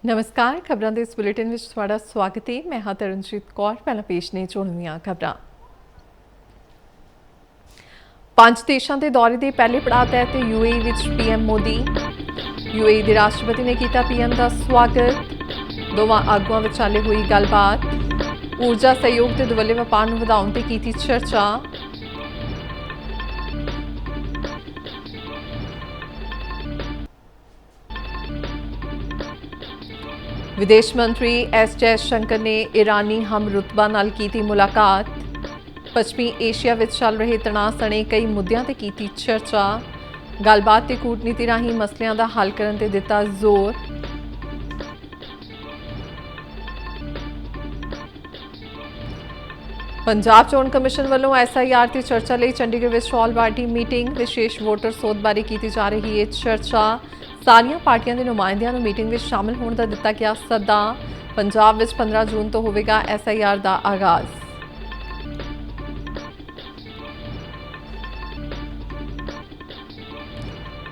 नमस्कार, खबरों के इस बुलेटिन में ਤੁਹਾਡਾ स्वागत है। मैं हाँ तरनजीत कौर। पहला पेश ने चुनियां खबरां। 5 देशों के दौरे के पहले पड़ाव तहत यूएई विच पीएम मोदी। यूएई के राष्ट्रपति ने किया पीएम का स्वागत। दोवां आगुआं विचाले हुई गलबात। ऊर्जा सहयोग ते दुवल्ले वपार नूं वधाउण ते कीती चर्चा। विदेश मंत्री एस जयशंकर ने ईरानी हम रुतबा नाल कीती मुलाकात। पश्चिमी एशिया विच चल रहे तणाव सने कई मुद्दों ते कीती चर्चा। गलबात ते कूटनीति राही मसलियां दा हल करन ते दिता जोर। पंजाब चोण कमिशन वालों SIR ते चर्चा लई चंडीगढ़ विच ऑल पार्टी मीटिंग। विशेष वोटर सोध बारे कीती जा रही है चर्चा। सारियां पार्टियां दे नुमाइंदियां नूं मीटिंग विच शामिल होण दा दिता गया सद्दा। पंजाब विच 15 जून तो होवेगा SIR दा आगाज़।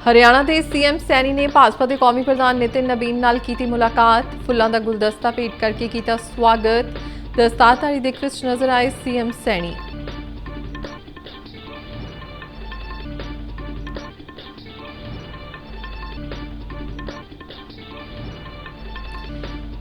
हरियाणा के CM सैनी ने भाजपा के कौमी प्रधान नितिन नबीन नाल कीती मुलाकात। फुल्लां दा गुलदस्ता भेंट करके कीता स्वागत। दस्तारधारी दिख विच नजर आए CM सैनी।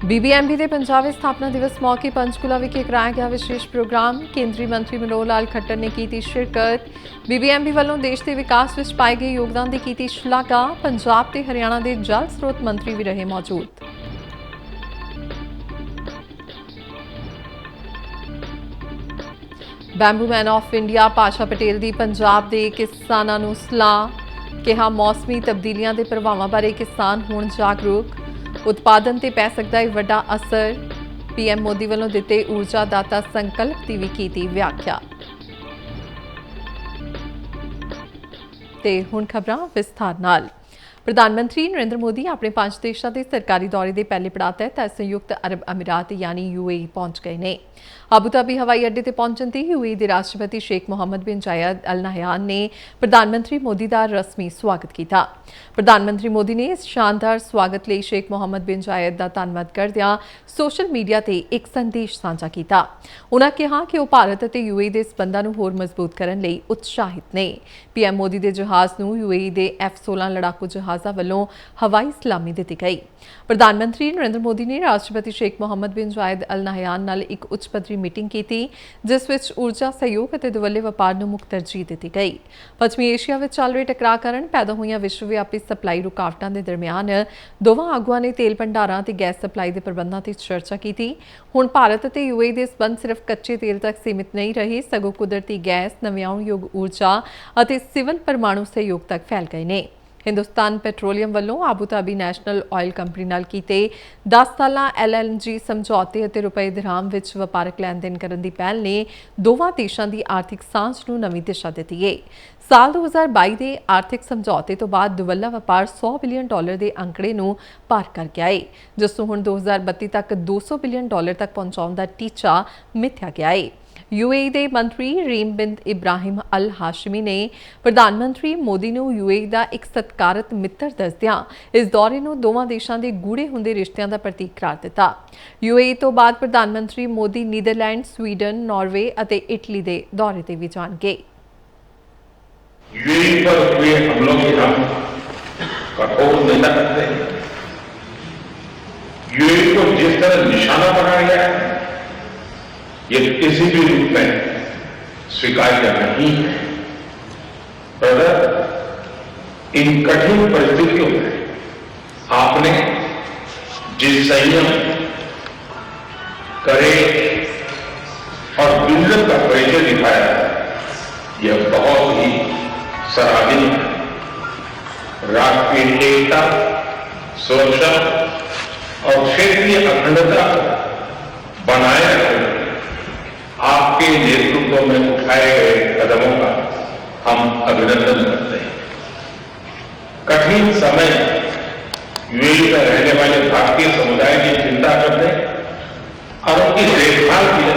BBMP के पंजाब स्थापना दिवस मौके पंचकूला विखे कराया गया विशेष प्रोग्राम। केंद्रीय मंत्री मनोहर लाल खट्टर ने की शिरकत। BBMP वालों देश के विकास में पाए गए योगदान की की शलाघा। पंजाब ते हरियाणा के जल स्रोत मंत्री भी रहे मौजूद। Bamboo man of India Pasha Patel की पंजाब के किसानों नूं सलाह। कहा मौसमी तब्दीलियां के प्रभावों बारे किसान होण जागरूक। उत्पादन ते पै सकदा है वड्डा असर। PM मोदी वालों दिते ऊर्जा दाता संकल्प की भी की व्याख्या। ते हुण खबरां विस्तार नाल। प्रधानमंत्री नरेंद्र मोदी अपने 5 देशों के सरकारी दौरे के पहले पड़ाव तहत संयुक्त अरब अमीरात यानी UAE पहुंच गए ने। अबूधाबी हवाई अड्डे ते पहुंचण ते UAE के राष्ट्रपति शेख मोहम्मद बिन जायद अल नहयान ने प्रधानमंत्री मोदी का रस्मी स्वागत किया। प्रधानमंत्री मोदी ने इस शानदार स्वागत लिए शेख मोहम्मद बिन जायद का धन्नवाद करदिआं सोशल मीडिया ते एक संदेश साझा किया। उन्होंने कहा कि वह भारत और UAE के संबंधों को होर मजबूत करने लिए उत्साहित ने। PM मोदी के जहाज़ को UAE के F-16 लड़ाकू जहाज़ों वालों हवाई सलामी दी गई। प्रधानमंत्री नरेंद्र मोदी ने राष्ट्रपति शेख मोहम्मद बिन जायद अल नहयान नाल एक उच्च पद्धरी मीटिंग की जिस विच ऊर्जा सहयोग और दुवल्ले वपार नूं मुख तरजीह दी गई। पश्चिमी एशिया में चल रहे टकराव कारण पैदा हुई विश्वव्यापी सप्लाई रुकावटों के दरमियान दोवां आगुआं ने तेल भंडारां ते गैस सप्लाई के प्रबंधों की चर्चा की। हुण भारत और UAE के संबंध सिर्फ कच्चे तेल तक सीमित नहीं रहे सगों कुदरती गैस नविआउणयोग ऊर्जा और सिविल परमाणु सहयोग तक फैल गए ने। हिंदुस्तान पेट्रोलियम वालों आबूधाबी नैशनल ऑयल कंपनी नाल कीते 10 साला LNG समझौते और रुपए दिरहाम विच वपारक लैन देन करन दी पहल ने दोवां देशों की आर्थिक सांझ नूं नवीं दिशा दित्ती है। साल 2022 के आर्थिक समझौते तो बाद दुवल्ला वपार $100 बिलियन के अंकड़े नूं पार कर गया है जिस नूं हुण 2032 तक $200 बिलियन तक पहुंचाउण दा टीचा मिथ्या गया है। UAE के मंत्री रीम बिन इब्राहिम अल हाशमी ने प्रधानमंत्री मोदी नूं UAE का एक सत्कारत मित्र दसदिआं इस दौरे नूं दोवां देशों के गूढ़े हुंदे रिश्तिਆਂ का प्रतीक करार दिता। UAE तो बाद प्रधानमंत्री मोदी नीदरलैंड, स्वीडन, नॉर्वे और इटली के दौरे ते भी जाणगे। UAE पर हुए हमलों की हम कठोर निंदा करते हैं। UAE को जिस तरह निशाना बनाया गया है ये किसी भी रूप में स्वीकार्य नहीं है। पर इन कठिन परिस्थितियों में आपने जिस संयम, करे और विजन का परिचय दिखाया यह बहुत ही सराहनीय है। राष्ट्रीय एकता, सुरक्षा और क्षेत्रीय अखंडता बनाए रखने आपके नेतृत्व में उठाए गए कदमों का हम अभिनंदन करते हैं। कठिन समय यूएई में रहने वाले भारतीय समुदाय की चिंता करने और उनकी देखभाल की,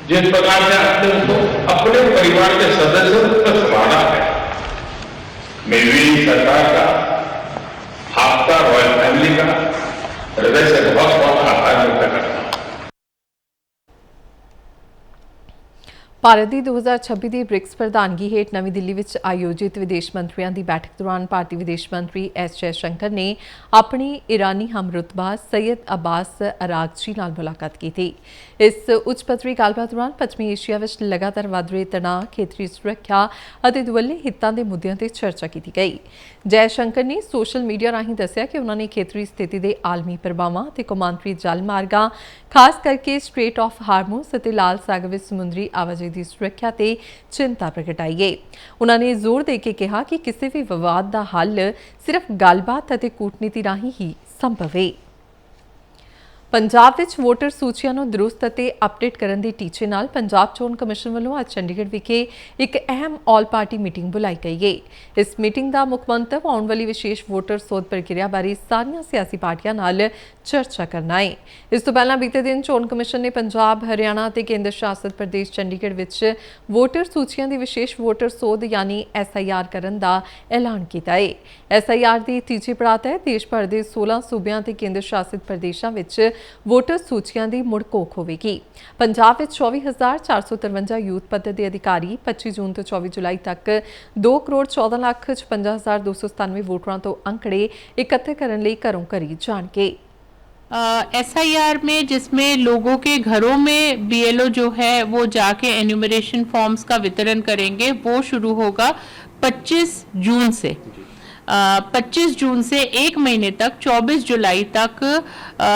जिस प्रकार से आपने उनको अपने परिवार के सदस्यों को संभाला है, मैं यूएई सरकार का, आपका, रॉयल फैमिली का हृदय से बहुत बहुत आभार व्यक्त करता हूं। ਭਾਰਤ ਦੀ 2026 ਦੀ ਬ੍ਰਿਕਸ ਪ੍ਰਧਾਨਗੀ ਹੇਠ ਨਵੀਂ ਦਿੱਲੀ ਵਿੱਚ ਆਯੋਜਿਤ ਵਿਦੇਸ਼ ਮੰਤਰੀਆਂ ਦੀ ਬੈਠਕ ਦੌਰਾਨ ਭਾਰਤੀ ਵਿਦੇਸ਼ ਮੰਤਰੀ ਐਸ ਜੈਸ਼ੰਕਰ ਨੇ ਆਪਣੀ ਇਰਾਨੀ ਹਮਰੁਤਬਾ ਸੈਯਦ ਅਬਾਸ ਅਰਾਗਚੀ ਨਾਲ ਮੁਲਾਕਾਤ ਕੀਤੀ। ਇਸ ਉੱਚ ਪੱਧਰੀ ਗੱਲਬਾਤ ਦੌਰਾਨ ਪੱਛਮੀ ਏਸ਼ੀਆ ਵਿੱਚ ਲਗਾਤਾਰ ਵਧ ਰਹੇ ਤਣਾਅ, ਖੇਤਰੀ ਸੁਰੱਖਿਆ ਅਤੇ ਦੁਵੱਲੇ ਹਿੱਤਾਂ ਦੇ ਮੁੱਦਿਆਂ ਤੇ ਚਰਚਾ ਕੀਤੀ ਗਈ। ਜੈਸ਼ੰਕਰ ਨੇ ਸੋਸ਼ਲ ਮੀਡੀਆ ਰਾਹੀਂ ਦੱਸਿਆ ਕਿ ਉਹਨਾਂ ਨੇ ਖੇਤਰੀ ਸਥਿਤੀ ਦੇ ਆਲਮੀ ਪ੍ਰਭਾਵਾਂ ਅਤੇ ਕੌਮਾਂਤਰੀ ਜਲ ਮਾਰਗਾਂ, ਖਾਸ ਕਰਕੇ ਸਟ੍ਰੇਟ ਆਫ ਹਾਰਮੂਜ਼ ਅਤੇ ਲਾਲ ਸਾਗਰ ਵਿੱਚ ਸਮੁੰਦਰੀ ਆਵਾਜਾਈ ਦੀ ਸੁਰੱਖਿਆ ਤੇ ਚਿੰਤਾ ਪ੍ਰਗਟਾਈ ਹੈ। ਉਹਨਾਂ ਨੇ ਜ਼ੋਰ ਦੇ ਕੇ ਕਿਹਾ ਕਿ ਕਿਸੇ ਵੀ ਵਿਵਾਦ ਦਾ ਹੱਲ ਸਿਰਫ ਗੱਲਬਾਤ ਅਤੇ ਕੂਟਨੀਤੀ ਰਾਹੀਂ ਹੀ ਸੰਭਵ ਹੈ। ਪੰਜਾਬ ਵਿੱਚ ਵੋਟਰ ਸੂਚੀਆਂ ਨੂੰ ਦਰੁਸਤ ਅਤੇ ਅਪਡੇਟ ਕਰਨ ਦੇ ਟੀਚੇ ਨਾਲ ਪੰਜਾਬ ਚੋਣ ਕਮਿਸ਼ਨ ਵੱਲੋਂ ਅੱਜ ਚੰਡੀਗੜ੍ਹ ਵਿਖੇ ਇੱਕ ਅਹਿਮ ਆਲ ਪਾਰਟੀ ਮੀਟਿੰਗ ਬੁਲਾਈ ਗਈ ਹੈ। ਇਸ ਮੀਟਿੰਗ ਦਾ ਮੁੱਖ ਮੰਤਵ ਆਉਣ ਵਾਲੀ ਵਿਸ਼ੇਸ਼ ਵੋਟਰ ਸੋਧ ਪ੍ਰਕਿਰਿਆ ਬਾਰੇ ਸਾਰੀਆਂ ਸਿਆਸੀ ਪਾਰਟੀਆਂ ਨਾਲ ਚਰਚਾ ਕਰਨਾ ਹੈ। ਇਸ ਤੋਂ ਪਹਿਲਾਂ ਬੀਤੇ ਦਿਨ ਚੋਣ ਕਮਿਸ਼ਨ ਨੇ ਪੰਜਾਬ, ਹਰਿਆਣਾ ਅਤੇ ਕੇਂਦਰ ਸ਼ਾਸਿਤ ਪ੍ਰਦੇਸ਼ ਚੰਡੀਗੜ੍ਹ ਵਿੱਚ ਵੋਟਰ ਸੂਚੀਆਂ ਦੀ ਵਿਸ਼ੇਸ਼ ਵੋਟਰ ਸੋਧ ਯਾਨੀ SIR ਕਰਨ ਦਾ ਐਲਾਨ ਕੀਤਾ ਹੈ। SIR ਦੀ ਤੀਜੀ ਪੜਾਅ ਤਹਿਤ ਦੇਸ਼ ਭਰ ਦੇ 16 ਸੂਬਿਆਂ ਤੇ ਕੇਂਦਰ ਸ਼ਾਸਿਤ ਪ੍ਰਦੇਸ਼ਾਂ ਵਿੱਚ ਵੋਟਰ ਸੂਚੀਆਂ ਦੀ ਮੁੜ ਘੋਖ ਹੋਵੇਗੀ। ਪੰਜਾਬ ਵਿੱਚ 24,453 ਯੂਥ ਪੱਧਰ ਦੇ ਅਧਿਕਾਰੀ 25 ਜੂਨ ਤੋਂ 24 ਜੁਲਾਈ ਤੱਕ 2,14,56,297 ਵੋਟਰਾਂ ਤੋਂ ਅੰਕੜੇ ਇਕੱਠੇ ਕਰਨ ਲਈ ਘਰੋਂ ਘਰੀ ਜਾਣਗੇ। SIR में जिसमें लोगों के घरों में BLO जो है वो जाके एन्यूमरेशन फॉर्म्स का वितरण करेंगे, वो शुरू होगा 25 जून से। 25 जून से एक महीने तक 24 जुलाई तक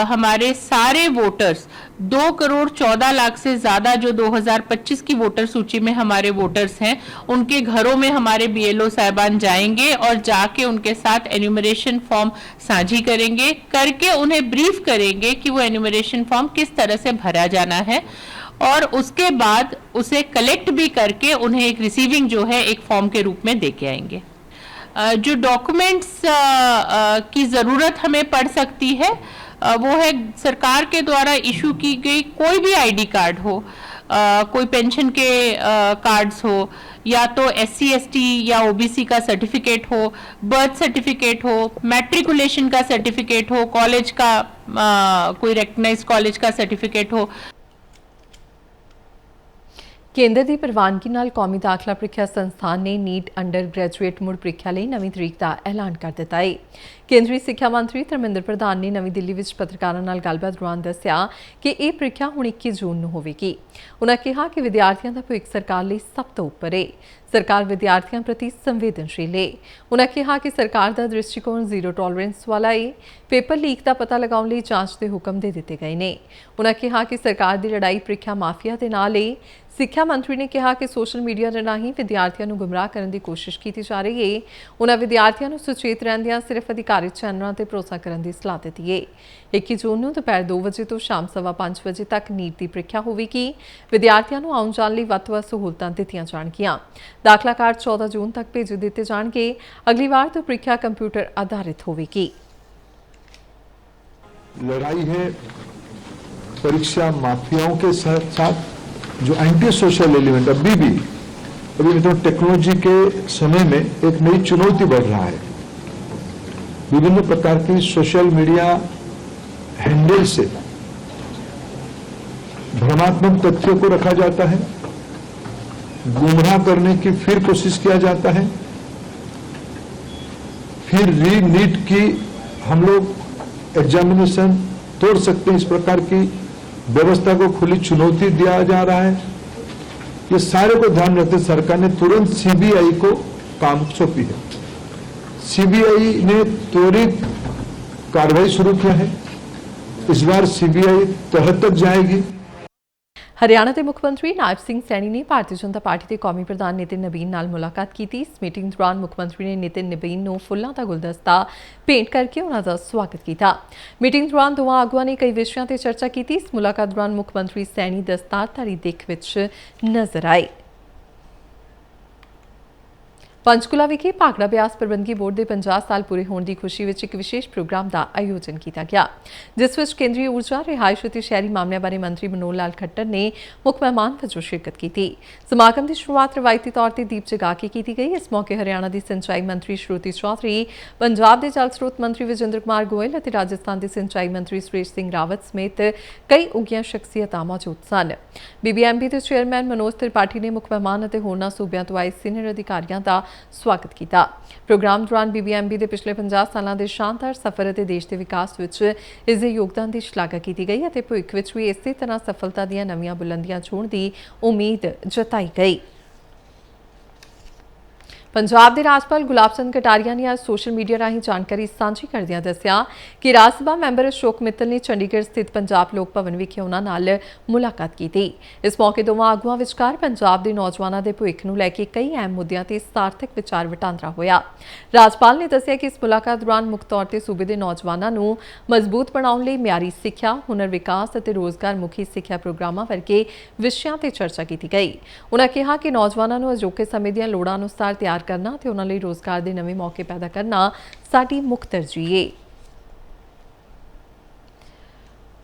हमारे सारे वोटर्स 2,14,00,000 से ज़्यादा जो 2025 की वोटर सूची में हमारे वोटर्स हैं उनके घरों में हमारे BLO साहिबान जाएंगे और जाके उनके साथ एन्यूमरेशन फॉर्म साझी करेंगे, करके उन्हें ब्रीफ करेंगे कि वो एन्यूमरेशन फॉर्म किस तरह से भरा जाना है और उसके बाद उसे कलेक्ट भी करके उन्हें एक रिसीविंग जो है एक फॉर्म के रूप में दे के आएंगे। जो डॉक्यूमेंट्स की ज़रूरत हमें पड़ सकती है वो है सरकार के द्वारा इशू की गई कोई भी ID कार्ड हो, कोई पेंशन के कार्ड्स हो, या तो SC ST या OBC का सर्टिफिकेट हो, बर्थ सर्टिफिकेट हो, मैट्रिकुलेशन का सर्टिफिकेट हो, कॉलेज का कोई रिकग्नाइज कॉलेज का सर्टिफिकेट हो। ਕੇਂਦਰ ਦੀ ਪ੍ਰਵਾਨਗੀ ਨਾਲ ਕੌਮੀ ਦਾਖਲਾ ਪ੍ਰੀਖਿਆ ਸੰਸਥਾਨ ਨੇ ਨੀਟ ਅੰਡਰ ਗ੍ਰੈਜੂਏਟ ਮੁੜ ਪ੍ਰੀਖਿਆ ਲਈ ਨਵੀਂ ਤਰੀਕ ਦਾ ਐਲਾਨ ਕਰ ਦਿੱਤਾ ਹੈ। ਕੇਂਦਰੀ ਸਿੱਖਿਆ ਮੰਤਰੀ ਧਰਮਿੰਦਰ ਪ੍ਰਧਾਨ ਨੇ ਨਵੀਂ ਦਿੱਲੀ ਵਿੱਚ ਪੱਤਰਕਾਰਾਂ ਨਾਲ ਗੱਲਬਾਤ ਦੌਰਾਨ ਦੱਸਿਆ ਕਿ ਇਹ ਪ੍ਰੀਖਿਆ ਹੁਣ 21 ਜੂਨ ਨੂੰ ਹੋਵੇਗੀ। ਉਨ੍ਹਾਂ ਕਿਹਾ ਕਿ ਵਿਦਿਆਰਥੀਆਂ ਦਾ ਭਵਿੱਖ ਸਰਕਾਰ ਲਈ ਸਭ ਤੋਂ ਉੱਪਰ ਹੈ। ਸਰਕਾਰ ਵਿਦਿਆਰਥੀਆਂ ਪ੍ਰਤੀ ਸੰਵੇਦਨਸ਼ੀਲ ਹੈ। ਉਨ੍ਹਾਂ ਕਿਹਾ ਕਿ ਸਰਕਾਰ ਦਾ ਦ੍ਰਿਸ਼ਟੀਕੋਣ ਜ਼ੀਰੋ ਟੋਲਰੈਂਸ ਵਾਲਾ ਹੈ। ਪੇਪਰ ਲੀਕ ਦਾ ਪਤਾ ਲਗਾਉਣ ਲਈ ਜਾਂਚ ਦੇ ਹੁਕਮ ਦੇ ਦਿੱਤੇ ਗਏ ਨੇ। ਉਨ੍ਹਾਂ ਕਿਹਾ ਕਿ ਸਰਕਾਰ ਦੀ ਲੜਾਈ ਪ੍ਰੀਖਿਆ ਮਾਫੀਆ ਦੇ ਨਾਲ ਹੈ। ਸਿੱਖਿਆ ਮੰਤਰੀ ਨੇ ਕਿਹਾ ਕਿ ਸੋਸ਼ਲ ਮੀਡੀਆ ਦੇ ਰਾਹੀਂ ਵਿਦਿਆਰਥੀਆਂ ਨੂੰ ਗੁੰਮਰਾਹ ਕਰਨ ਦੀ ਕੋਸ਼ਿਸ਼ ਕੀਤੀ ਜਾ ਰਹੀ ਹੈ। ਉਨ੍ਹਾਂ ਵਿਦਿਆਰਥੀਆਂ ਨੂੰ ਸੁਚੇਤ ਰਹਿੰਦਿਆਂ ਸਿਰਫ ਅਧਿਕਾਰਿਤ ਚੈਨਲਾਂ ਤੇ ਭਰੋਸਾ ਕਰਨ ਦੀ ਸਲਾਹ ਦਿੱਤੀ ਹੈ। 21 ਜੂਨ ਨੂੰ ਦੁਪਹਿਰ 2 ਵਜੇ ਤੋਂ ਸ਼ਾਮ 5:15 ਵਜੇ ਤੱਕ ਨੀਟ ਦੀ ਪ੍ਰੀਖਿਆ ਹੋਵੇਗੀ। ਵਿਦਿਆਰਥੀਆਂ ਨੂੰ ਆਉਣ ਜਾਣ ਲਈ ਵੱਧ ਤੋਂ ਵੱਧ ਸਹੂਲਤਾਂ ਦਿੱਤੀਆਂ ਜਾਣਗੀਆਂ। ਦਾਖਲਾ ਕਾਰਡ 14 ਜੂਨ ਤੱਕ ਭੇਜ ਦਿੱਤੇ ਜਾਣਗੇ। ਅਗਲੀ ਵਾਰ ਤੋਂ ਪ੍ਰੀਖਿਆ कंप्यूटर आधारित होगी। लड़ाई है परीक्षा माफियाओं के साथ जो एंटी सोशल एलिमेंट अभी मतलब टेक्नोलॉजी के समय में एक नई चुनौती बढ़ रहा है। विभिन्न प्रकार की सोशल मीडिया हैंडल से भ्रमात्मक तथ्यों को रखा जाता है, गुमराह करने की फिर कोशिश किया जाता है, फिर नीट की हम लोग एग्जामिनेशन तोड़ सकते हैं, इस प्रकार की व्यवस्था को खुली चुनौती दिया जा रहा है। ये सारे को ध्यान रखते सरकार ने तुरंत CBI को काम सौंपी है। CBI ने त्वरित कार्रवाई शुरू किया है। इस बार CBI तह तक जाएगी। ਹਰਿਆਣਾ ਦੇ ਮੁੱਖ ਮੰਤਰੀ ਨਾਇਬ ਸਿੰਘ ਸੈਣੀ ਨੇ ਭਾਰਤੀ ਜਨਤਾ ਪਾਰਟੀ ਦੇ ਕੌਮੀ ਪ੍ਰਧਾਨ ਨਿਤਿਨ ਨਬੀਨ ਨਾਲ ਮੁਲਾਕਾਤ ਕੀਤੀ। ਇਸ ਮੀਟਿੰਗ ਦੌਰਾਨ ਮੁੱਖ ਮੰਤਰੀ ਨੇ ਨਿਤਿਨ ਨਬੀਨ ਨੂੰ ਫੁੱਲਾਂ ਦਾ ਗੁਲਦਸਤਾ ਭੇਂਟ ਕਰਕੇ ਉਹਨਾਂ ਦਾ ਸਵਾਗਤ ਕੀਤਾ। ਮੀਟਿੰਗ ਦੌਰਾਨ ਦੋਵਾਂ ਆਗੂਆਂ ਨੇ ਕਈ ਵਿਸ਼ਿਆਂ ਤੇ ਚਰਚਾ ਕੀਤੀ। ਇਸ ਮੁਲਾਕਾਤ ਦੌਰਾਨ ਮੁੱਖ ਮੰਤਰੀ ਸੈਣੀ ਦਸਤਾਰਧਾਰੀ ਦਿੱਖ ਵਿੱਚ ਨਜ਼ਰ ਆਏ। ਪੰਚਕੂਲਾ ਵਿਖੇ ਭਾਖੜਾ ਬਿਆਸ ਪ੍ਰਬੰਧਕੀ ਬੋਰਡ ਦੇ 50 ਸਾਲ ਪੂਰੇ ਹੋਣ ਦੀ ਖੁਸ਼ੀ ਵਿੱਚ ਇੱਕ ਵਿਸ਼ੇਸ਼ ਪ੍ਰੋਗਰਾਮ ਦਾ ਆਯੋਜਨ ਕੀਤਾ ਗਿਆ, ਜਿਸ ਵਿੱਚ ਕੇਂਦਰੀ ਊਰਜਾ, ਰਿਹਾਇਸ਼ ਅਤੇ ਸ਼ਹਿਰੀ ਮਾਮਲਿਆਂ ਬਾਰੇ ਮੰਤਰੀ ਮਨੋਹਰ ਲਾਲ ਖੱਟਰ ਨੇ ਮੁੱਖ ਮਹਿਮਾਨ ਵਜੋਂ ਸ਼ਿਰਕਤ ਕੀਤੀ। ਸਮਾਗਮ ਦੀ ਸ਼ੁਰੂਆਤ ਰਵਾਇਤੀ ਤੌਰ ਤੇ ਦੀਪ ਜਗਾ ਕੇ ਕੀਤੀ ਗਈ। ਇਸ ਮੌਕੇ ਹਰਿਆਣਾ ਦੀ ਸਿੰਚਾਈ ਮੰਤਰੀ ਸ਼੍ਰੋਤੀ ਚੌਧਰੀ, ਪੰਜਾਬ ਦੇ ਜਲ ਸਰੋਤ ਮੰਤਰੀ ਵਿਜੇਂਦਰ ਕੁਮਾਰ ਗੋਇਲ ਅਤੇ ਰਾਜਸਥਾਨ ਦੇ ਸਿੰਚਾਈ ਮੰਤਰੀ ਸੁਰੇਸ਼ ਸਿੰਘ ਰਾਵਤ ਸਮੇਤ ਕਈ ਉੱਘੀਆਂ ਸ਼ਖਸੀਅਤਾਂ ਮੌਜੂਦ ਸਨ। BBMP ਦੇ ਚੇਅਰਮੈਨ ਮਨੋਜ ਤ੍ਰਿਪਾਠੀ ਨੇ ਮੁੱਖ ਮਹਿਮਾਨ ਅਤੇ ਹੋਰਨਾਂ ਸੂਬਿਆਂ ਤੋਂ ਆਏ ਸੀਨੀਅਰ ਅਧਿਕਾਰੀਆਂ ਦਾ ਸਵਾਗਤ ਕੀਤਾ। ਪ੍ਰੋਗਰਾਮ ਦੌਰਾਨ BBMP ਦੇ ਪਿਛਲੇ 50 ਸਾਲਾਂ ਦੇ ਸ਼ਾਨਦਾਰ ਸਫ਼ਰ ਅਤੇ ਦੇਸ਼ ਦੇ ਵਿਕਾਸ ਵਿੱਚ ਇਸ ਦੇ ਯੋਗਦਾਨ ਦੀ ਸ਼ਲਾਘਾ ਕੀਤੀ ਗਈ ਅਤੇ ਭਵਿੱਖ ਵਿੱਚ ਵੀ ਇਸੇ ਤਰ੍ਹਾਂ ਸਫਲਤਾ ਦੀਆਂ ਨਵੀਆਂ ਬੁਲੰਦੀਆਂ ਛੂਹਣ ਦੀ ਉਮੀਦ ਜਤਾਈ ਗਈ। ਪੰਜਾਬ ਦੇ ਰਾਜਪਾਲ ਗੁਲਾਬ ਚੰਦ ਕਟਾਰੀਆ ਨੇ ਅੱਜ ਸੋਸ਼ਲ ਮੀਡੀਆ ਰਾਹੀਂ ਜਾਣਕਾਰੀ ਸਾਂਝੀ ਕਰਦਿਆਂ ਦੱਸਿਆ ਕਿ ਰਾਜ ਸਭਾ ਮੈਂਬਰ ਅਸ਼ੋਕ ਮਿੱਤਲ ਨੇ ਚੰਡੀਗੜ੍ਹ ਸਥਿਤ ਪੰਜਾਬ ਲੋਕ ਭਵਨ ਵਿਖੇ ਉਹਨਾਂ ਨਾਲ ਮੁਲਾਕਾਤ ਕੀਤੀ। ਇਸ ਮੌਕੇ ਦੋਵਾਂ ਆਗੂਆਂ ਵਿਚਕਾਰ ਪੰਜਾਬ ਦੇ ਨੌਜਵਾਨਾਂ ਦੇ ਭਵਿੱਖ ਨੂੰ ਲੈ ਕੇ ਕਈ ਅਹਿਮ ਮੁੱਦਿਆਂ ਤੇ ਸਾਰਥਕ ਵਿਚਾਰ ਵਟਾਂਦਰਾ ਹੋਇਆ। ਰਾਜਪਾਲ ਨੇ ਦੱਸਿਆ ਕਿ ਇਸ ਮੁਲਾਕਾਤ ਦੌਰਾਨ ਮੁੱਖ ਤੌਰ ਤੇ ਸੂਬੇ ਦੇ ਨੌਜਵਾਨਾਂ ਨੂੰ ਮਜ਼ਬੂਤ ਬਣਾਉਣ ਲਈ ਮਿਆਰੀ ਸਿੱਖਿਆ, ਹੁਨਰ ਵਿਕਾਸ ਅਤੇ ਰੋਜ਼ਗਾਰ ਮੁਖੀ ਸਿੱਖਿਆ ਪ੍ਰੋਗਰਾਮਾਂ ਵਰਗੇ ਵਿਸ਼ਿਆਂ ਤੇ ਚਰਚਾ ਕੀਤੀ ਗਈ। ਉਨ੍ਹਾਂ ਕਿਹਾ ਕਿ ਨੌਜਵਾਨਾਂ ਨੂੰ ਅਜੋਕੇ ਸਮੇਂ ਦੀਆਂ ਲੋੜਾਂ ਅਨੁਸਾਰ ਤਿਆਰ ਕਰਨਾ ਤੇ ਉਹਨਾਂ ਲਈ ਰੋਜ਼ਗਾਰ ਦੇ ਨਵੇਂ ਮੌਕੇ ਪੈਦਾ ਕਰਨਾ ਸਾਡੀ ਮੁੱਖ ਤਰਜੀਹ ਹੈ।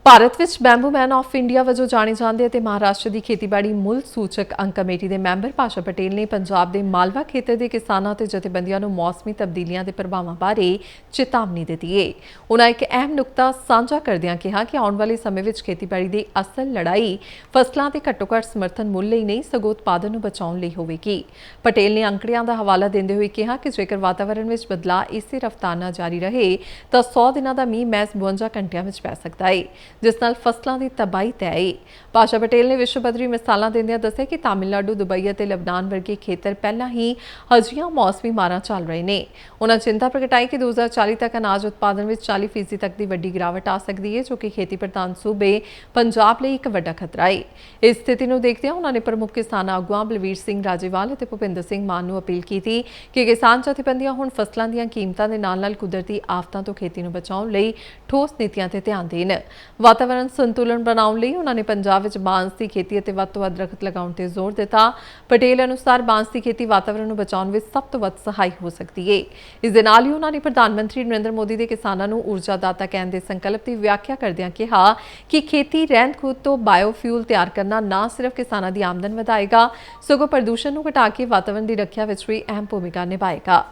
ਭਾਰਤ ਵਿੱਚ ਬੈਂਬੂ ਮੈਨ ਆਫ ਇੰਡੀਆ ਵਜੋਂ ਜਾਣੇ ਜਾਂਦੇ ਅਤੇ ਮਹਾਰਾਸ਼ਟਰ ਦੀ ਖੇਤੀਬਾੜੀ ਮੁੱਲ ਸੂਚਕ ਅੰਕ ਕਮੇਟੀ ਦੇ ਮੈਂਬਰ ਭਾਸ਼ਾ ਪਟੇਲ ਨੇ ਪੰਜਾਬ ਦੇ ਮਾਲਵਾ ਖੇਤਰ ਦੇ ਕਿਸਾਨਾਂ ਤੇ ਜਥੇਬੰਦੀਆਂ ਨੂੰ ਮੌਸਮੀ ਤਬਦੀਲੀਆਂ ਦੇ ਪ੍ਰਭਾਵਾਂ ਬਾਰੇ ਚੇਤਾਵਨੀ ਦਿੱਤੀ ਹੈ। ਉਨ੍ਹਾਂ ਇੱਕ ਅਹਿਮ ਨੁਕਤਾ ਸਾਂਝਾ ਕਰਦਿਆਂ ਕਿਹਾ ਕਿ ਆਉਣ ਵਾਲੇ ਸਮੇਂ ਵਿੱਚ ਖੇਤੀਬਾੜੀ ਦੀ ਅਸਲ ਲੜਾਈ ਫਸਲਾਂ ਦੇ ਘੱਟੋ-ਘੱਟ ਸਮਰਥਨ ਮੁੱਲ ਲਈ ਨਹੀਂ, ਸਗੋਂ ਉਤਪਾਦਨ ਨੂੰ ਬਚਾਉਣ ਲਈ ਹੋਵੇਗੀ। ਪਟੇਲ ਨੇ ਅੰਕੜਿਆਂ ਦਾ ਹਵਾਲਾ ਦਿੰਦੇ ਹੋਏ ਕਿਹਾ ਕਿ ਜੇਕਰ ਵਾਤਾਵਰਣ ਵਿੱਚ ਬਦਲਾਅ ਇਸੇ ਰਫ਼ਤਾਰ ਨਾਲ ਜਾਰੀ ਰਹੇ ਤਾਂ 100 ਦਿਨਾਂ ਦਾ ਮੀਂਹ ਮਹਿਜ਼ 52 ਘੰਟਿਆਂ ਵਿੱਚ ਪੈ ਸਕਦਾ ਹੈ, ਜਿਸ ਨਾਲ ਫਸਲਾਂ ਦੀ ਤਬਾਹੀ ਤੈਅ ਹੈ। ਭਾਸ਼ਾ ਪਟੇਲ ਨੇ ਵਿਸ਼ਵ ਪੱਧਰੀ ਮਿਸਾਲਾਂ ਦਿੰਦਿਆਂ ਦੱਸਿਆ ਕਿ ਤਾਮਿਲਨਾਡੂ, ਦੁਬਈ ਅਤੇ ਲਬਨਾਨ ਵਰਗੇ ਖੇਤਰ ਪਹਿਲਾਂ ਹੀ ਅਜਿਹੀਆਂ ਮੌਸਮੀ ਮਾਰਾਂ ਚੱਲ ਰਹੇ ਨੇ। ਉਨ੍ਹਾਂ ਚਿੰਤਾ ਪ੍ਰਗਟਾਈ ਕਿ 2040 ਤੱਕ ਅਨਾਜ ਉਤਪਾਦਨ ਵਿੱਚ 40% ਤੱਕ ਦੀ ਵੱਡੀ ਗਿਰਾਵਟ ਆ ਸਕਦੀ ਹੈ, ਜੋ ਕਿ ਖੇਤੀ ਪ੍ਰਧਾਨ ਸੂਬੇ ਪੰਜਾਬ ਲਈ ਇੱਕ ਵੱਡਾ ਖਤਰਾ ਹੈ। ਇਸ ਸਥਿਤੀ ਨੂੰ ਦੇਖਦਿਆਂ ਉਨ੍ਹਾਂ ਨੇ ਪ੍ਰਮੁੱਖ ਕਿਸਾਨ ਆਗੂਆਂ ਬਲਵੀਰ ਸਿੰਘ ਰਾਜੇਵਾਲ ਅਤੇ ਭੁਪਿੰਦਰ ਸਿੰਘ ਮਾਨ ਨੂੰ ਅਪੀਲ ਕੀਤੀ ਕਿ ਕਿਸਾਨ ਜਥੇਬੰਦੀਆਂ ਹੁਣ ਫਸਲਾਂ ਦੀਆਂ ਕੀਮਤਾਂ ਦੇ ਨਾਲ-ਨਾਲ ਕੁਦਰਤੀ ਆਫਤਾਂ ਤੋਂ ਖੇਤੀ ਨੂੰ ਬਚਾਉਣ ਲਈ ਠੋਸ ਨੀਤੀਆਂ ਤੇ ਧਿਆਨ ਦੇਣ। ਵਾਤਾਵਰਣ ਸੰਤੁਲਨ ਬਣਾਉਣ ਲਈ ਉਨ੍ਹਾਂ ਨੇ ਪੰਜਾਬ ਵਿੱਚ ਬਾਂਸ ਦੀ ਖੇਤੀ ਅਤੇ ਵੱਧ ਤੋਂ ਵੱਧ ਦਰਖਤ ਲਗਾਉਣ ਤੇ ਜ਼ੋਰ ਦਿੱਤਾ। ਪਟੇਲ ਅਨੁਸਾਰ ਬਾਂਸ ਦੀ ਖੇਤੀ ਵਾਤਾਵਰਣ ਨੂੰ ਬਚਾਉਣ ਵਿੱਚ ਸਭ ਤੋਂ ਵੱਧ ਸਹਾਈ ਹੋ ਸਕਦੀ ਹੈ। ਇਸ ਦੇ ਨਾਲ ਹੀ ਉਨ੍ਹਾਂ ਨੇ ਪ੍ਰਧਾਨ ਮੰਤਰੀ ਨਰਿੰਦਰ ਮੋਦੀ ਦੇ ਕਿਸਾਨਾਂ ਨੂੰ ਊਰਜਾ ਦਾਤਾ ਕਹਿਣ ਦੇ ਸੰਕਲਪ ਦੀ ਵਿਆਖਿਆ ਕਰਦਿਆਂ ਕਿਹਾ ਕਿ ਖੇਤੀ ਰਹਿੰਦ ਖੂੰਹਦ ਤੋਂ ਬਾਇਓਫਿਊਲ ਤਿਆਰ ਕਰਨਾ ਨਾ ਸਿਰਫ ਕਿਸਾਨਾਂ ਦੀ ਆਮਦਨ ਵਧਾਏਗਾ, ਸਗੋਂ ਪ੍ਰਦੂਸ਼ਣ ਨੂੰ ਘਟਾ ਕੇ ਵਾਤਾਵਰਣ ਦੀ ਰੱਖਿਆ ਵਿੱਚ ਵੀ ਅਹਿਮ ਭੂਮਿਕਾ ਨਿਭਾਏਗਾ।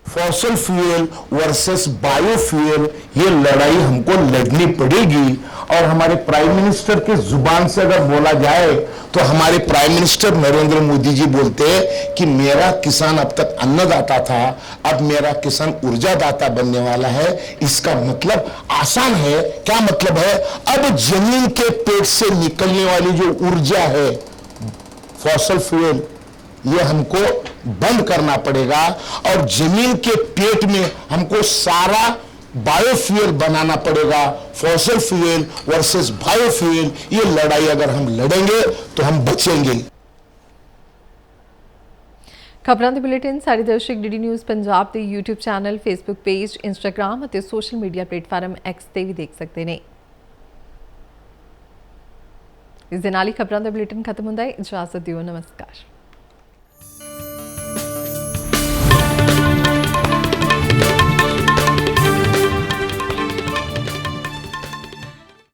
फॉसिल फ्यूल वर्सेस बायोफ्यूल, ये लड़ाई हमको लड़नी पड़ेगी। और हमारे प्राइम मिनिस्टर के जुबान से अगर बोला जाए तो हमारे प्राइम मिनिस्टर नरेंद्र मोदी जी बोलते हैं कि मेरा किसान अब तक अन्नदाता था, अब मेरा किसान ऊर्जादाता बनने वाला है। इसका मतलब आसान है। क्या मतलब है? अब जमीन के पेट से निकलने वाली जो ऊर्जा है फॉसिल फ्यूल, ये हमको बंद करना पड़ेगा और जमीन के पेट में हमको सारा बायोफ्यूल बनाना पड़ेगा। फॉसिल फ्यूल वर्सेस बायोफ्यूल, ये लड़ाई अगर हम लड़ेंगे तो हम बचेंगे। ਖਬਰਾਂ ਦੇ ਬੁਲੇਟਿਨ ਸਾਰੇ ਦਰਸ਼ਕ ਡੀਡੀ ਨਿਊਜ਼ ਪੰਜਾਬ ਦੇ YouTube channel, Facebook page, Instagram ਅਤੇ ਸੋਸ਼ਲ ਮੀਡੀਆ ਪਲੇਟਫਾਰਮ X ਤੇ ਵੀ ਦੇਖ ਸਕਦੇ ਨੇ। ਇਸ ਦੇ ਨਾਲ ਹੀ ਖਬਰਾਂ ਦਾ ਬੁਲੇਟਿਨ ਖਤਮ ਹੁੰਦਾ ਹੈ। ਇਜਾਜ਼ਤ ਦਿਓ, ਨਮਸਕਾਰ।